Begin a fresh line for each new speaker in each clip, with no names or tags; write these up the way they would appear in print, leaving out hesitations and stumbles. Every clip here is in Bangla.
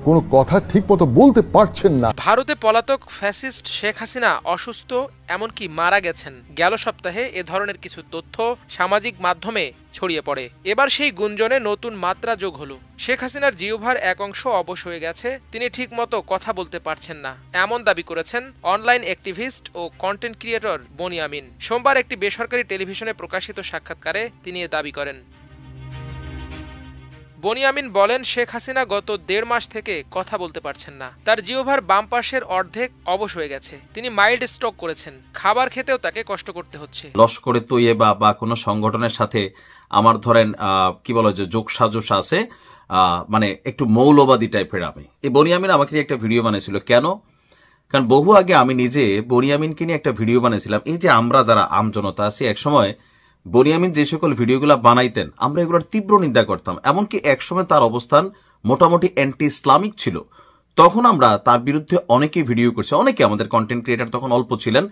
কোনো কথা ঠিকমতো বলতে পারছেন না।
ভারতে পলাতক ফ্যাসিস্ট শেখ হাসিনা অসুস্থ, এমনকি মারা গেছেন। গেল সপ্তাহে এ ধরনের কিছু তথ্য সামাজিক মাধ্যমে ছড়িয়ে পড়ে। এবার সেই গুঞ্জনে নতুন মাত্রা যোগ হলো। শেখ হাসিনার জিহ্বার এক অংশ অবশ হয়ে গেছে, তিনি ঠিকমতো কথা বলতে পারছেন না, এমন দাবি করেছেন অনলাইন অ্যাক্টিভিস্ট ও কন্টেন্ট ক্রিয়েটর বনিয়ামিন। সোমবার একটি বেসরকারি টেলিভিশনে প্রকাশিত সাক্ষাৎকারে তিনি এ দাবি করেন। বনিয়ামিন বলেন, শেখ হাসিনা গত 1.5 মাস থেকে কথা বলতে পারছেন না। তার জিহ্বার বাম পাশের অর্ধেক অবশ হয়ে গেছে। তিনি মাইল্ড স্ট্রোক করেছেন। খাবার খেতেও তাকে কষ্ট করতে হচ্ছে।
লস্করে তৈয়বা বা কোনো সংগঠনের সাথে আমার ধরেন কি বলা যে যোগসাজশ আছে, মানে একটু মৌলবাদী টাইপের। আমি এই বনিয়ামিন আমাকে নিয়ে একটা ভিডিও বানিয়েছিল। কেন? কারণ বহু আগে আমি নিজে বনিয়ামিনকে নিয়ে একটা ভিডিও বানিয়েছিলাম। এই যে আমরা যারা আমজনতা আছি, একসময় বনিয়ামিন যে সকল ভিডিওগুলো বানাইতেন আমরা এগুলোর তীব্র নিন্দা করতাম। এমনকি একসময় তার অবস্থান মোটামুটি অ্যান্টি ইসলামিক ছিল। তখন আমরা তার বিরুদ্ধে অনেকে ভিডিও করছি, অনেকে আমাদের কন্টেন্ট ক্রিয়েটার তখন অল্প ছিলেন,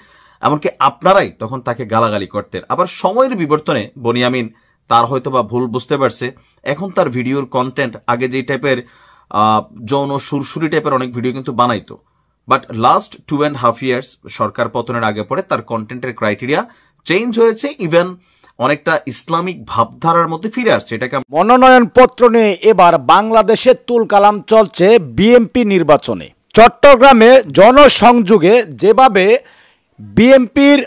এমনকি আপনারাই তখন তাকে গালাগালি করতেন। আবার সময়ের বিবর্তনে বনিয়ামিন তার হয়তো বা ভুল বুঝতে পারছে। এখন তার ভিডিওর কন্টেন্ট আগে যে টাইপের যৌন সুরসুরি টাইপের অনেক ভিডিও কিন্তু বানাইতো, বাট লাস্ট 2.5 years সরকার পতনের আগে পরে তার কন্টেন্টের ক্রাইটেরিয়া চেঞ্জ হয়েছে, ইভেন অনেকটা ইসলামিক ভাবধারার মধ্যে ফিরে আসছে। এটাকে
মনোনয়ন পত্র নিয়ে এবার বাংলাদেশে তুলকালাম চলছে বিএনপি নির্বাচনে। চট্টগ্রামে জনসংযোগে যেভাবে বিএনপির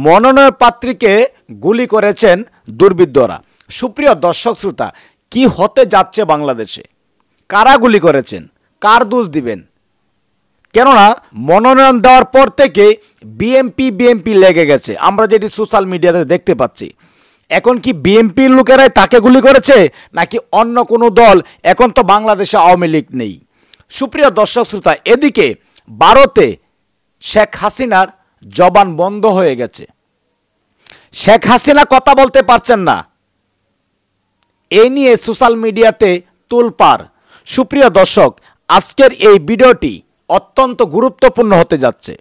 মনোনয়ন প্রার্থীকে গুলি করেছেন দুর্বৃত্তরা, সুপ্রিয় দর্শক শ্রোতা, কি হতে যাচ্ছে বাংলাদেশে? কারা গুলি করেছেন? কার দোষ দিবেন? কেননা মনোনয়ন দেওয়ার পর থেকে বিএনপি লেগে গেছে, আমরা যেটি সোশ্যাল মিডিয়াতে দেখতে পাচ্ছি। এখন কি বিএনপির লোকেরাই তাকে গুলি করেছে নাকি অন্য কোনো দল? এখন তো বাংলাদেশে আওয়ামী লীগ নেই। সুপ্রিয় দর্শক শ্রোতা, এদিকে ভারতে শেখ হাসিনার জবান বন্ধ হয়ে গেছে। শেখ হাসিনা কথা বলতে পারছেন না, এ নিয়ে সোশ্যাল মিডিয়াতে তোলপাড়। সুপ্রিয় দর্শক, আজকের এই ভিডিওটি অত্যন্ত গুরুত্বপূর্ণ হতে যাচ্ছে।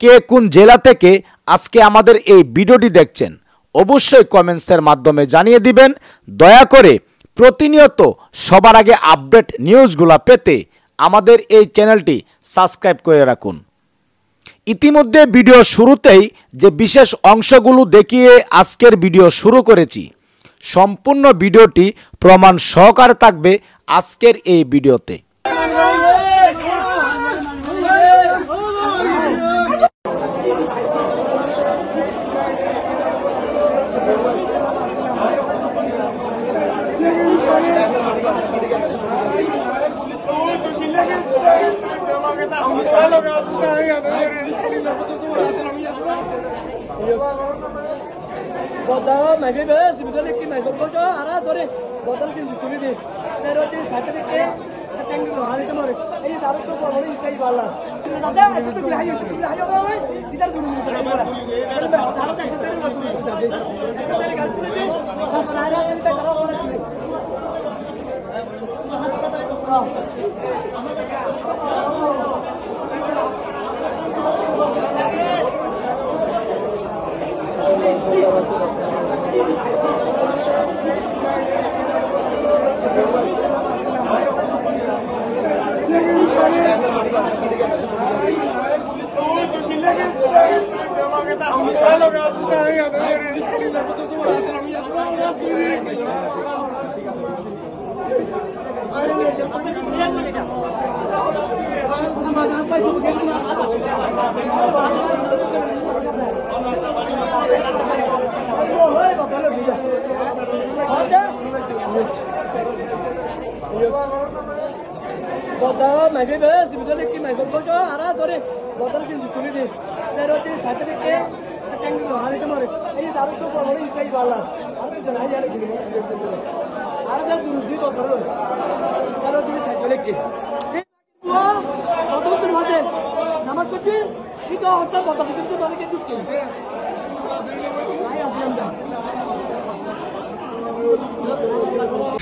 কে কোন জেলা থেকে আজকে আমাদের এই ভিডিওটি দেখছেন অবশ্যই কমেন্টসের মাধ্যমে জানিয়ে দিবেন। দয়া করে প্রতিনিয়ত সবার আগে আপডেট নিউজগুলো পেতে আমাদের এই চ্যানেলটি সাবস্ক্রাইব করে রাখুন। ইতিমধ্যে ভিডিও শুরুতেই যে বিশেষ অংশগুলো দেখিয়ে আজকের ভিডিও শুরু করেছি, সম্পূর্ণ ভিডিওটি প্রমাণ সহকারে থাকবে আজকের এই ভিডিওতে।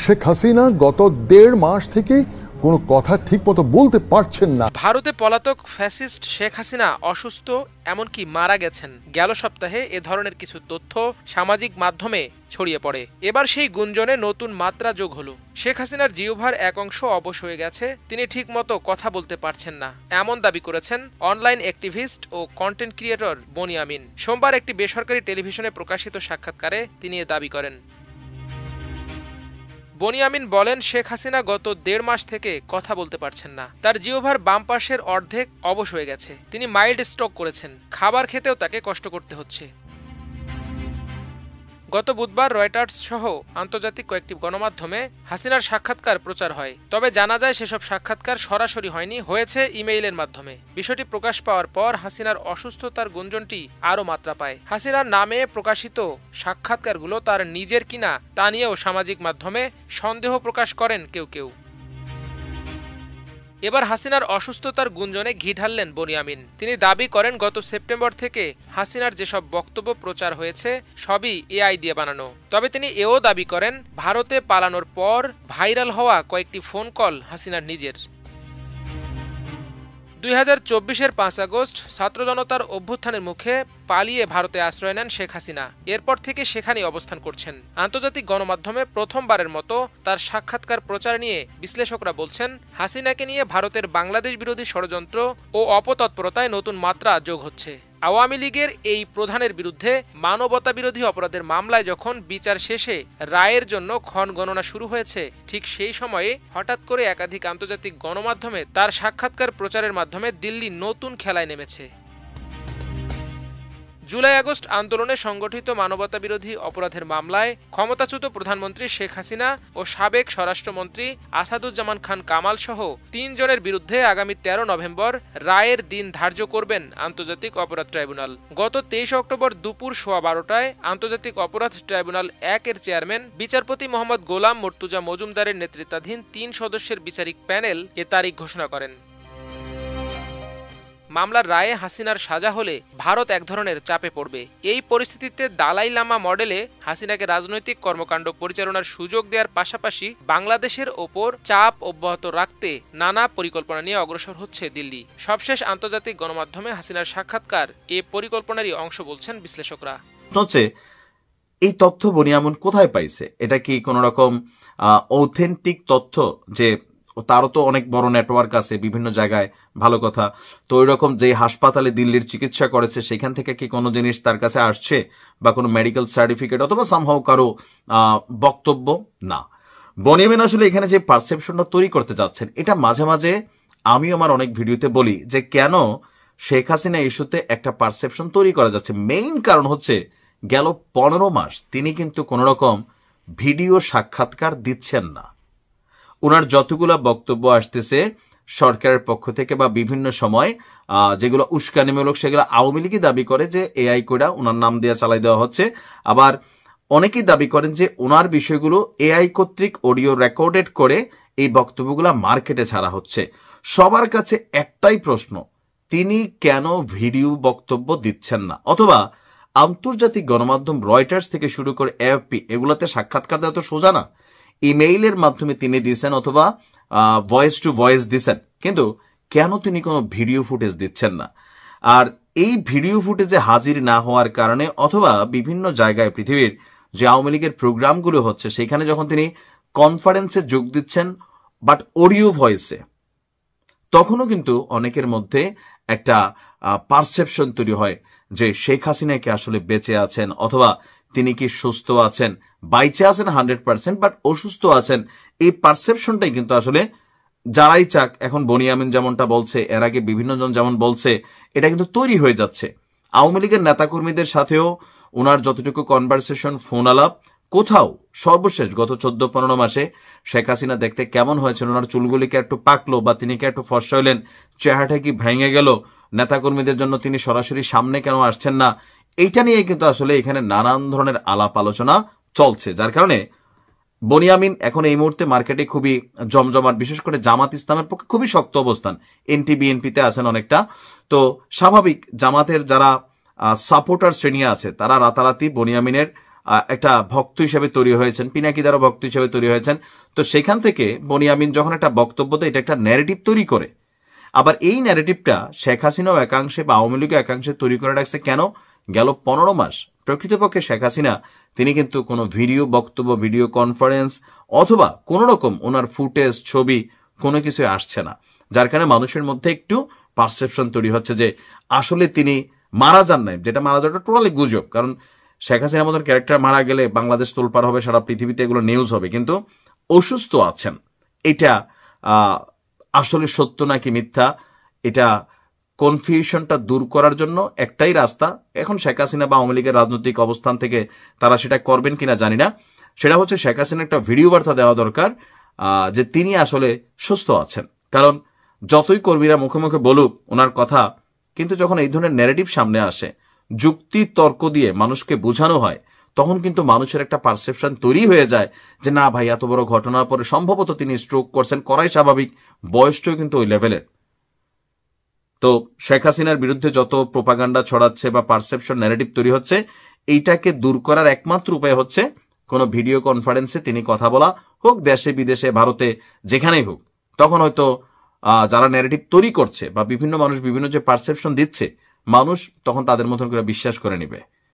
শেখ হাসিনা গত 1.5 মাস থেকে কোনো কথা ঠিক মতো বলতে পারছেন না।
ভারতে পলাতক ফ্যাসিস্ট শেখ হাসিনা অসুস্থ, এমনকি মারা গেছেন। গেল সপ্তাহে এ ধরনের কিছু তথ্য সামাজিক মাধ্যমে ছড়িয়ে পড়ে। এবার সেই গুঞ্জনে নতুন মাত্রা যোগ হলো। শেখ হাসিনার জিহ্বার এক অংশ অবশ হয়ে গেছে, তিনি ঠিকমতো কথা বলতে পারছেন না, এমন দাবি করেছেন অনলাইন অ্যাক্টিভিস্ট ও কন্টেন্ট ক্রিয়েটর বনিয়ামিন। সোমবার একটি বেসরকারি টেলিভিশনে প্রকাশিত সাক্ষাৎকারে তিনি এ দাবি করেন। বনিয়ামিন বলেন, শেখ হাসিনা গত 1.5 মাস থেকে কথা বলতে পারছেন না। তার জিহ্বার বাম পাশের অর্ধেক অবশ হয়ে গেছে। তিনি মাইল্ড স্ট্রোক করেছেন, খাবার খেতেও তাকে কষ্ট করতে হচ্ছে। গত বুধবার রয়টার্স সহ আন্তর্জাতিক কয়েকটি গণমাধ্যমে হাসিনার সাক্ষাৎকার প্রচার হয়। তবে জানা যায় সেসব সাক্ষাৎকার সরাসরি হয়নি, হয়েছে ইমেইলের মাধ্যমে। বিষয়টি প্রকাশ পাওয়ার পর হাসিনার অসুস্থতার গুঞ্জনটি আরও মাত্রা পায়। হাসিনার নামে প্রকাশিত সাক্ষাৎকারগুলো তার নিজের কিনা তা নিয়েও সামাজিক মাধ্যমে সন্দেহ প্রকাশ করেন কেউ কেউ। এবার হাসিনার অসুস্থতার গুঞ্জনে ঘি ঢাললেন বনিয়ামিন। তিনি দাবি করেন, গত সেপ্টেম্বর থেকে হাসিনার যেসব বক্তব্য প্রচার হয়েছে সবই এআই দিয়ে বানানো। তবে তিনি এও দাবি করেন, ভারতে পালানোর পর ভাইরাল হওয়া কয়েকটি ফোন কল হাসিনার নিজের। 2024-এর 5 আগস্ট ছাত্র জনতার অভ্যুত্থানের মুখে পালিয়ে ভারতে আশ্রয় নেন শেখ হাসিনা। এরপর থেকে সেখানেই অবস্থান করছেন। আন্তর্জাতিক গণমাধ্যমে প্রথমবারের মতো তার সাক্ষাৎকার প্রচার নিয়ে বিশ্লেষকরা বলছেন, হাসিনাকে নিয়ে ভারতের বাংলাদেশ বিরোধী ষড়যন্ত্র ও অপতৎপরতায় নতুন মাত্রা যোগ হচ্ছে। আওয়ামী লীগের এই প্রধানের বিরুদ্ধে মানবতা বিরোধী অপরাধের মামলায় যখন বিচার শেষে রায়ের জন্য ক্ষণগণনা শুরু হয়েছে, ঠিক সেই সময়ে হঠাৎ করে একাধিক আন্তর্জাতিক গণমাধ্যমে তার সাক্ষাৎকার প্রচারের মাধ্যমে দিল্লি নতুন খেলায় নেমেছে। জুলাই আগস্ট আন্দোলনে সংগঠিত মানবতা বিরোধী অপরাধের মামলায় ক্ষমতাচ্যুত প্রধানমন্ত্রী শেখ হাসিনা ও সাবেক স্বরাষ্ট্রমন্ত্রী আসাদুজ্জামান খান কামাল সহ 3 জনের বিরুদ্ধে আগামী 13 নভেম্বর রায়ের দিন ধার্য করবেন আন্তর্জাতিক অপরাধ ট্রাইব্যুনাল। গত 23 অক্টোবর দুপুর 12:15টায় আন্তর্জাতিক অপরাধ ট্রাইব্যুনাল 1-এর চেয়ারম্যান বিচারপতি মোহাম্মদ গোলাম মর্তুজা মজুমদারের নেতৃত্বাধীন 3 সদস্যের বিচারিক প্যানেল এ তারিখ ঘোষণা করেন। মামলার রায়ে হাসিনার সাজা হলে ভারত এক ধরনের চাপে পড়বে। এই পরিস্থিতিতে দালাই লামা মডেলে হাসিনাকে রাজনৈতিক কর্মকাণ্ড পরিচালনার সুযোগ দেওয়ার পাশাপাশি বাংলাদেশের ওপর চাপ অব্যাহত রাখতে নানা পরিকল্পনা নিয়ে অগ্রসর হচ্ছে দিল্লি। সবশেষ আন্তর্জাতিক গণমাধ্যমে হাসিনার সাক্ষাৎকার এ পরিকল্পনারই অংশ বলছেন বিশ্লেষকরা।
হচ্ছে এই তথ্য বনিয়ামিন কোথায় পাইছে? এটা কি কোন রকম অথেন্টিক তথ্য? যে তারও তো অনেক বড় নেটওয়ার্ক আছে বিভিন্ন জায়গায়, ভালো কথা। তো ওই রকম যে হাসপাতালে দিল্লির চিকিৎসা করেছে সেখান থেকে কি কোনো জিনিস তার কাছে আসছে, বা কোনো মেডিকেল সার্টিফিকেট অথবা সামহাও কারো বক্তব্য? না, বনিয়ামিন আসলে এখানে যে পারসেপশনটা তৈরি করতে যাচ্ছেন, এটা মাঝে মাঝে আমি আমার অনেক ভিডিওতে বলি যে কেন শেখ হাসিনা ইস্যুতে একটা পারসেপশন তৈরি করা যাচ্ছে। মেইন কারণ হচ্ছে গেল 15 মাস তিনি কিন্তু কোন রকম ভিডিও সাক্ষাৎকার দিচ্ছেন না। ওনার যতগুলা বক্তব্য আসতেছে সরকারের পক্ষ থেকে বা বিভিন্ন সময় যেগুলো উস্কানিমূলক, সেগুলো আওয়ামী লীগই দাবি করে যে এআই কোডা ওনার নাম দিয়ে চালাই দেওয়া হচ্ছে। আবার অনেকেই দাবি করেন যে ওনার বিষয়গুলো এআই কর্তৃক অডিও রেকর্ডেড করে এই বক্তব্যগুলো মার্কেটে ছাড়া হচ্ছে। সবার কাছে একটাই প্রশ্ন, তিনি কেন ভিডিও বক্তব্য দিচ্ছেন না? অথবা আন্তর্জাতিক গণমাধ্যম রয়টার্স থেকে শুরু করে এএফপি, এগুলাতে সাক্ষাৎকার দেওয়া তো সোজা না। ইমেইলের মাধ্যমে তিনি দিয়েছেন অথবা ভয়েস টু ভয়েস দিচ্ছেন, কিন্তু কেন তিনি কোনো ভিডিও ফুটেজ দিচ্ছেন না? আর এই ভিডিও ফুটেজে হাজির না হওয়ার কারণে অথবা বিভিন্ন জায়গায় পৃথিবীর যে আওয়ামী লীগের প্রোগ্রামগুলো হচ্ছে সেখানে যখন তিনি কনফারেন্সে যোগ দিচ্ছেন বাট অডিও ভয়েসে, তখনও কিন্তু অনেকের মধ্যে একটা পারসেপশন তৈরি হয় যে শেখ হাসিনা কি আসলে বেঁচে আছেন, অথবা তিনি কি সুস্থ আছেন। বাইচে আছেন 100%, বাট অসুস্থ আছেন। এই পারসেপশনটাই কিন্তু আসলে যারাই চাক, এখন বনিয়ামিন যেমনটা বলছে, এর আগে বিভিন্ন জন যেমন বলছে, এটা কিন্তু তৈরি হয়ে যাচ্ছে। আওয়ামী লীগের নেতাকর্মীদের সাথেও ওনার যতটুকু কনভারসেশন, ফোন আলাপ, কোথাও সর্বশেষ গত 14-15 মাসে শেখ হাসিনা দেখতে কেমন হয়েছেন, ওনার চুলগুলিকে একটু পাকলো বা তিনি কি একটু ফর্সা হইলেন, চেহারাটা কি ভেঙে গেল, নেতাকর্মীদের জন্য তিনি সরাসরি সামনে কেন আসছেন না, এইটা নিয়ে কিন্তু আসলে এখানে নানান ধরনের আলাপ আলোচনা চলছে। যার কারণে বনিয়ামিন এখন এই মুহূর্তে মার্কেটে খুবই জমজমাট, বিশেষ করে জামাত ইসলামের পক্ষে খুবই শক্ত অবস্থান। এনটি বিএনপিতে আছেন অনেকটা, তো স্বাভাবিক জামাতের যারা সাপোর্টার শ্রেণী আছে তারা রাতারাতি বনিয়ামিনের একটা ভক্ত হিসেবে তৈরি হয়েছেন, পিনাকিদারও ভক্ত হিসেবে তৈরি হয়েছেন। তো সেখান থেকে বনিয়ামিন যখন একটা বক্তব্য দেয়, এটা একটা ন্যারেটিভ তৈরি করে। আবার এই ন্যারেটিভটা শেখ হাসিনাও একাংশে বা আওয়ামী লীগও একাংশে তৈরি করে রাখছে। কেন? গেল 15 মাস প্রকৃতপক্ষে শেখ হাসিনা তিনি কিন্তু কোনো ভিডিও বক্তব্য, ভিডিও কনফারেন্স অথবা কোন রকম ওনার ফুটেজ, ছবি কোনো কিছু আসছে না, যার কারণে মানুষের মধ্যে একটু পারসেপশন তৈরি হচ্ছে যে আসলে তিনি মারা যান নাই। যেটা মারা যাওয়াটা টোটালি গুজব, কারণ শেখ হাসিনার মতো ক্যারেক্টার মারা গেলে বাংলাদেশ তোলপাড় হবে, সারা পৃথিবীতে এগুলো নিউজ হবে। কিন্তু অসুস্থ আছেন, এটা আসলে সত্য নাকি মিথ্যা, এটা কনফিউশনটা দূর করার জন্য একটাই রাস্তা। এখন শেখ হাসিনা বা আওয়ামী লীগের রাজনৈতিক অবস্থান থেকে তারা সেটা করবেন কিনা জানি না। সেটা হচ্ছে শেখ হাসিনা একটা ভিডিও বার্তা দেওয়া দরকার যে তিনি আসলে সুস্থ আছেন। কারণ যতই কর্মীরা মুখে মুখে বলুক ওনার কথা, কিন্তু যখন এই ধরনের ন্যারেটিভ সামনে আসে, যুক্তি তর্ক দিয়ে মানুষকে বোঝানো হয়, তখন কিন্তু মানুষের একটা পারসেপশন তৈরি হয়ে যায় যে না ভাই, এত বড় ঘটনার পরে সম্ভবত তিনি স্ট্রোক করছেন, করাই স্বাভাবিক, বয়সটাও কিন্তু ওই লেভেলের। তো শেখ হাসিনার বিরুদ্ধে যত প্রোপাগান্ডা ছড়াচ্ছে বা পারসেপশন ন্যারেটিভ তৈরি হচ্ছে, এইটাকে দূর করার একমাত্র উপায় হচ্ছে কোনো ভিডিও কনফারেন্সে তিনি কথা বলা, হোক দেশে বিদেশে, ভারতে, যেখানেই হোক। তখন হয়তো যারা ন্যারেটিভ তৈরি করছে বা বিভিন্ন মানুষ বিভিন্ন যে পারসেপশন দিচ্ছে, মানুষ তখন তাদের মতন করে বিশ্বাস করে নেবে।